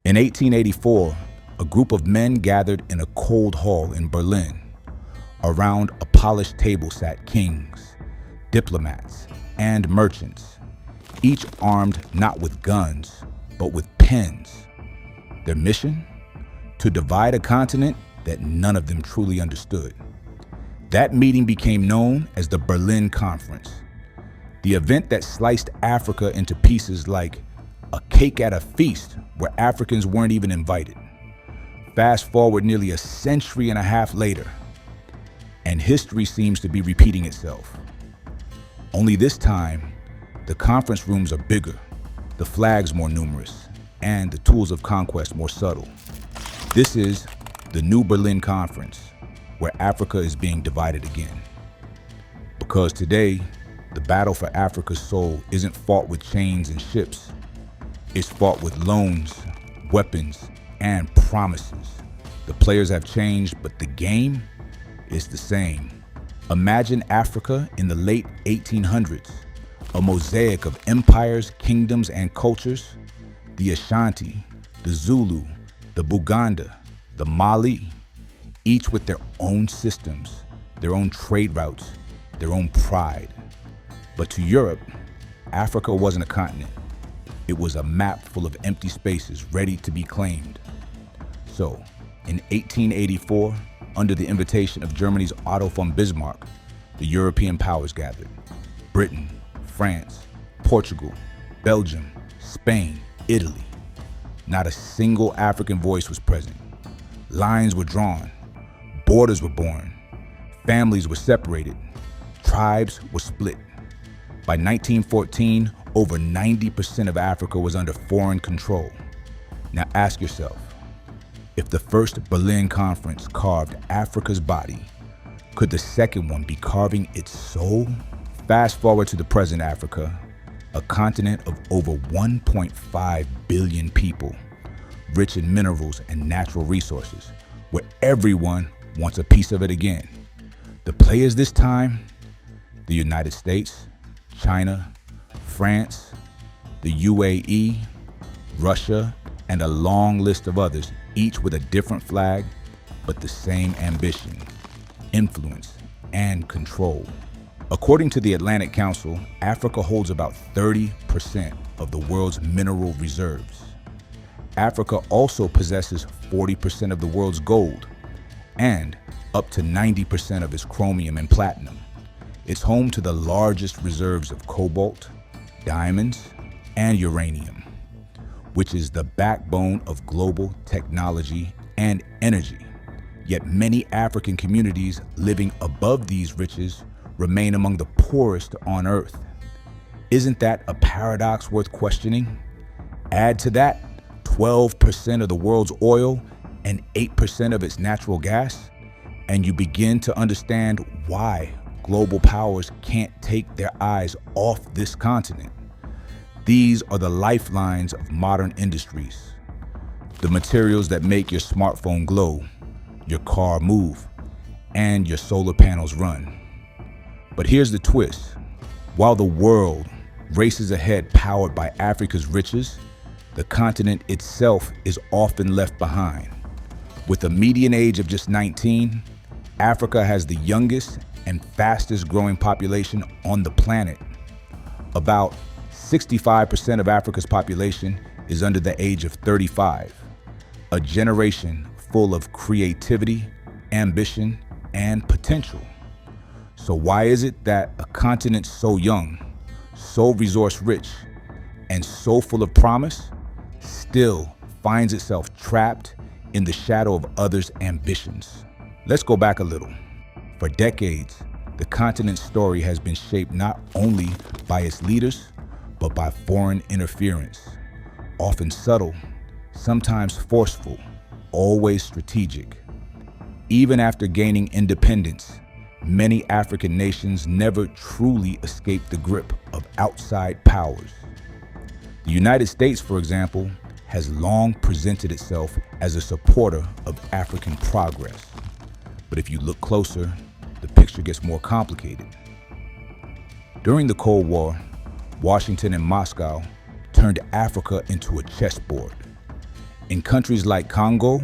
In 1884, a group of men gathered in a cold hall in Berlin. Around a polished table sat kings, diplomats, and merchants, each armed not with guns, but with pens. Their mission? To divide a continent that none of them truly understood. That meeting became known as the Berlin Conference, the event that sliced Africa into pieces like a cake at a feast where Africans weren't even invited. Fast forward nearly a century and a half later, and history seems to be repeating itself. Only this time, the conference rooms are bigger, the flags more numerous, and the tools of conquest more subtle. This is the New Berlin Conference, where Africa is being divided again. Because today, the battle for Africa's soul isn't fought with chains and ships. It's fought with loans, weapons, and promises. The players have changed, but the game is the same. Imagine Africa in the late 1800s, a mosaic of empires, kingdoms, and cultures. The Ashanti, the Zulu, the Buganda, the Mali, each with their own systems, their own trade routes, their own pride. But to Europe, Africa wasn't a continent. It was a map full of empty spaces ready to be claimed. So, in 1884, under the invitation of Germany's Otto von Bismarck, the European powers gathered. Britain, France, Portugal, Belgium, Spain, Italy. Not a single African voice was present. Lines were drawn, borders were born, families were separated, tribes were split. By 1914, over 90% of Africa was under foreign control. Now ask yourself, if the first Berlin Conference carved Africa's body, could the second one be carving its soul? Fast forward to the present Africa, a continent of over 1.5 billion people, rich in minerals and natural resources, where everyone wants a piece of it again. The players this time, the United States, China, France, the UAE, Russia, and a long list of others, each with a different flag, but the same ambition, influence, and control. According to the Atlantic Council, Africa holds about 30% of the world's mineral reserves. Africa also possesses 40% of the world's gold and up to 90% of its chromium and platinum. It's home to the largest reserves of cobalt, diamonds, and uranium, which is the backbone of global technology and energy. Yet many African communities living above these riches remain among the poorest on Earth. Isn't that a paradox worth questioning? Add to that 12% of the world's oil and 8% of its natural gas, and you begin to understand why global powers can't take their eyes off this continent. These are the lifelines of modern industries, the materials that make your smartphone glow, your car move, and your solar panels run. But here's the twist. While the world races ahead powered by Africa's riches, the continent itself is often left behind. With a median age of just 19, Africa has the youngest and fastest growing population on the planet. About 65% of Africa's population is under the age of 35, a generation full of creativity, ambition, and potential. So why is it that a continent so young, so resource rich, and so full of promise still finds itself trapped in the shadow of others' ambitions? Let's go back a little. For decades, the continent's story has been shaped not only by its leaders, but by foreign interference, often subtle, sometimes forceful, always strategic. Even after gaining independence, many African nations never truly escaped the grip of outside powers. The United States, for example, has long presented itself as a supporter of African progress. But if you look closer, the picture gets more complicated. During the Cold War, Washington and Moscow turned Africa into a chessboard. In countries like Congo,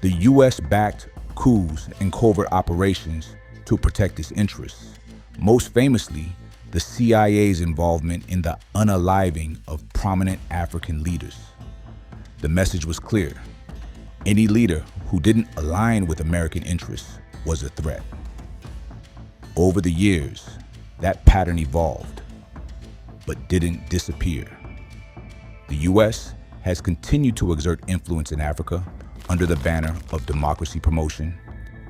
the US backed coups and covert operations to protect its interests. Most famously, the CIA's involvement in the unaliving of prominent African leaders. The message was clear. Any leader who didn't align with American interests was a threat. Over the years, that pattern evolved, but didn't disappear. The US has continued to exert influence in Africa under the banner of democracy promotion,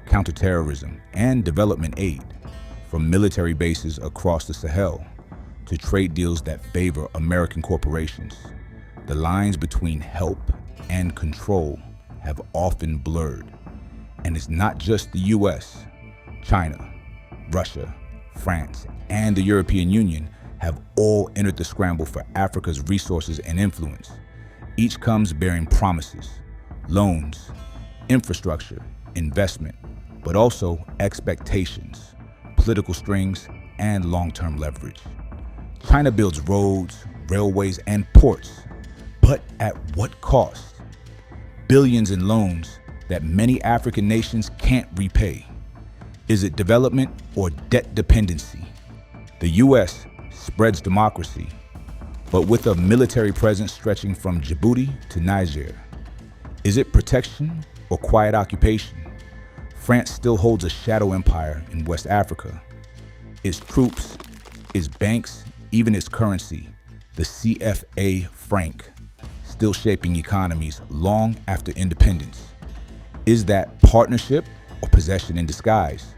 counterterrorism, and development aid, from military bases across the Sahel to trade deals that favor American corporations. The lines between help and control have often blurred. And it's not just the US. China, Russia, France, and the European Union have all entered the scramble for Africa's resources and influence. Each comes bearing promises, loans, infrastructure, investment, but also expectations, political strings, and long-term leverage. China builds roads, railways, and ports, but at what cost? Billions in loans that many African nations can't repay. Is it development or debt dependency? The US spreads democracy, but with a military presence stretching from Djibouti to Niger. Is it protection or quiet occupation? France still holds a shadow empire in West Africa. Its troops, its banks, even its currency, the CFA franc, still shaping economies long after independence. Is that partnership or possession in disguise?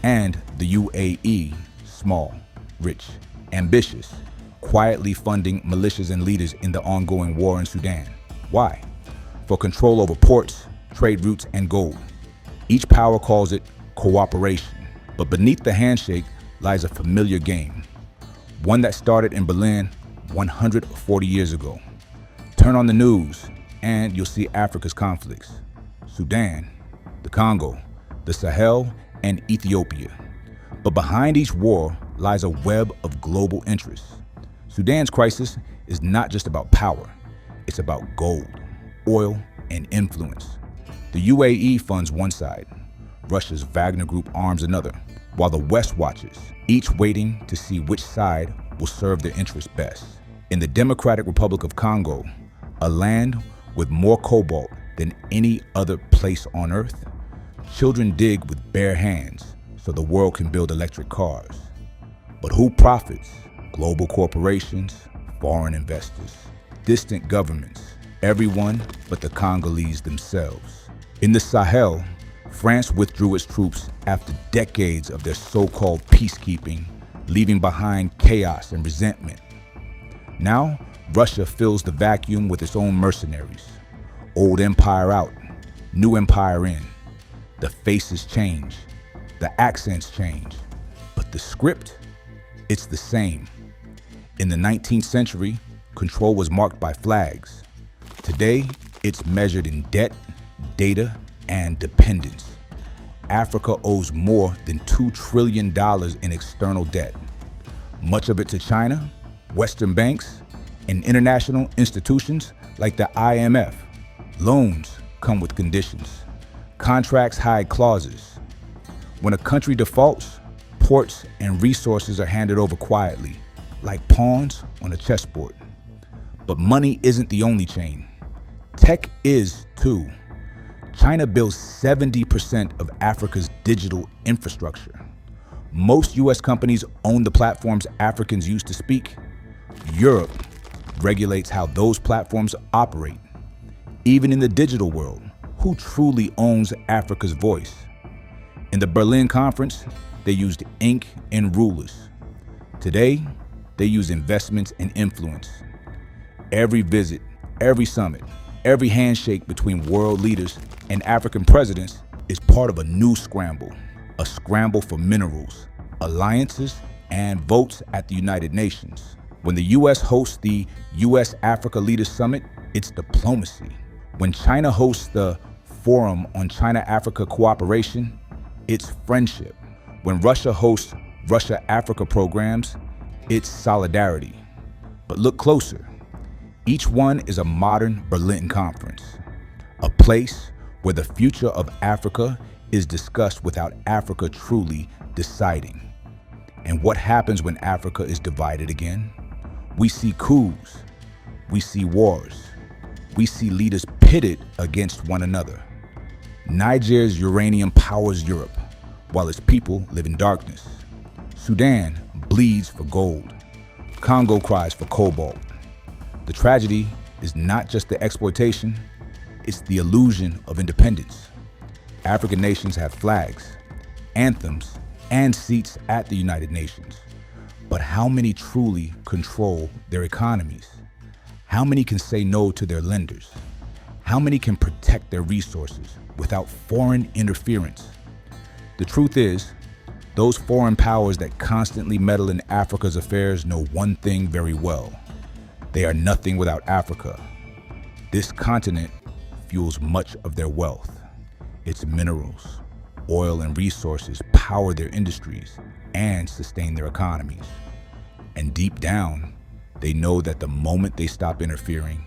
And the UAE, small, rich, ambitious, quietly funding militias and leaders in the ongoing war in Sudan. Why? For control over ports, trade routes, and gold. Each power calls it cooperation, but beneath the handshake lies a familiar game, one that started in Berlin 140 years ago. Turn on the news and you'll see Africa's conflicts: Sudan, the Congo, the Sahel, and Ethiopia. But behind each war lies a web of global interests. Sudan's crisis is not just about power, it's about gold, oil, and influence. The UAE funds one side, Russia's Wagner Group arms another, while the West watches, each waiting to see which side will serve their interests best. In the Democratic Republic of Congo, a land with more cobalt than any other place on Earth, children dig with bare hands so the world can build electric cars. But who profits? Global corporations, foreign investors, distant governments, everyone but the Congolese themselves. In the Sahel, France withdrew its troops after decades of their so-called peacekeeping, leaving behind chaos and resentment. Now, Russia fills the vacuum with its own mercenaries. Old empire out, new empire in. The faces change, the accents change, but the script, it's the same. In the 19th century, control was marked by flags. Today, it's measured in debt, data, and dependence. Africa owes more than $2 trillion in external debt. Much of it to China, Western banks, and international institutions like the IMF. Loans come with conditions. Contracts hide clauses. When a country defaults, ports and resources are handed over quietly, like pawns on a chessboard. But money isn't the only chain. Tech is too. China builds 70% of Africa's digital infrastructure. Most US companies own the platforms Africans use to speak. Europe regulates how those platforms operate. Even in the digital world, who truly owns Africa's voice? In the Berlin Conference, they used ink and rulers. Today, they use investments and influence. Every visit, every summit, every handshake between world leaders and African presidents is part of a new scramble, a scramble for minerals, alliances, and votes at the United Nations. When the US hosts the US-Africa Leaders Summit, it's diplomacy. When China hosts the Forum on China-Africa Cooperation, it's friendship. When Russia hosts Russia-Africa programs, it's solidarity. But look closer. Each one is a modern Berlin Conference. place where the future of Africa is discussed without Africa truly deciding. And what happens when Africa is divided again? We see coups, we see wars, we see leaders pitted against one another. Niger's uranium powers Europe, while its people live in darkness. Sudan bleeds for gold. Congo cries for cobalt. The tragedy is not just the exploitation, it's the illusion of independence. African nations have flags, anthems, and seats at the United Nations. But how many truly control their economies? How many can say no to their lenders? How many can protect their resources without foreign interference? The truth is, those foreign powers that constantly meddle in Africa's affairs know one thing very well. They are nothing without Africa. This continent fuels much of their wealth. Its minerals, oil, and resources power their industries and sustain their economies. And deep down, they know that the moment they stop interfering,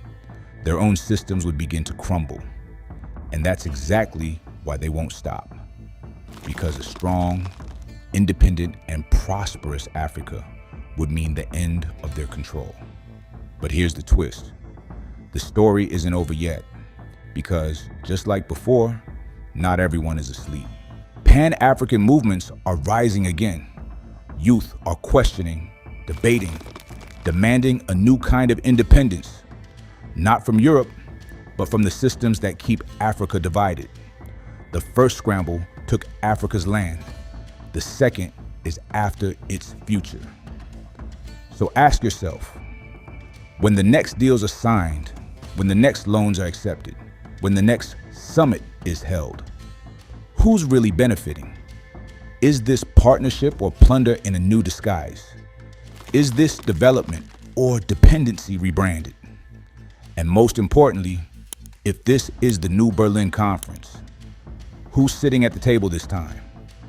their own systems would begin to crumble. And that's exactly why they won't stop. Because a strong, independent, and prosperous Africa would mean the end of their control. But here's the twist. The story isn't over yet, because just like before, not everyone is asleep. Pan-African movements are rising again. Youth are questioning, debating, demanding a new kind of independence, not from Europe, but from the systems that keep Africa divided. The first scramble took Africa's land. The second is after its future. So ask yourself, when the next deals are signed, when the next loans are accepted, when the next summit is held, who's really benefiting? Is this partnership or plunder in a new disguise? Is this development or dependency rebranded? And most importantly, if this is the new Berlin Conference, who's sitting at the table this time?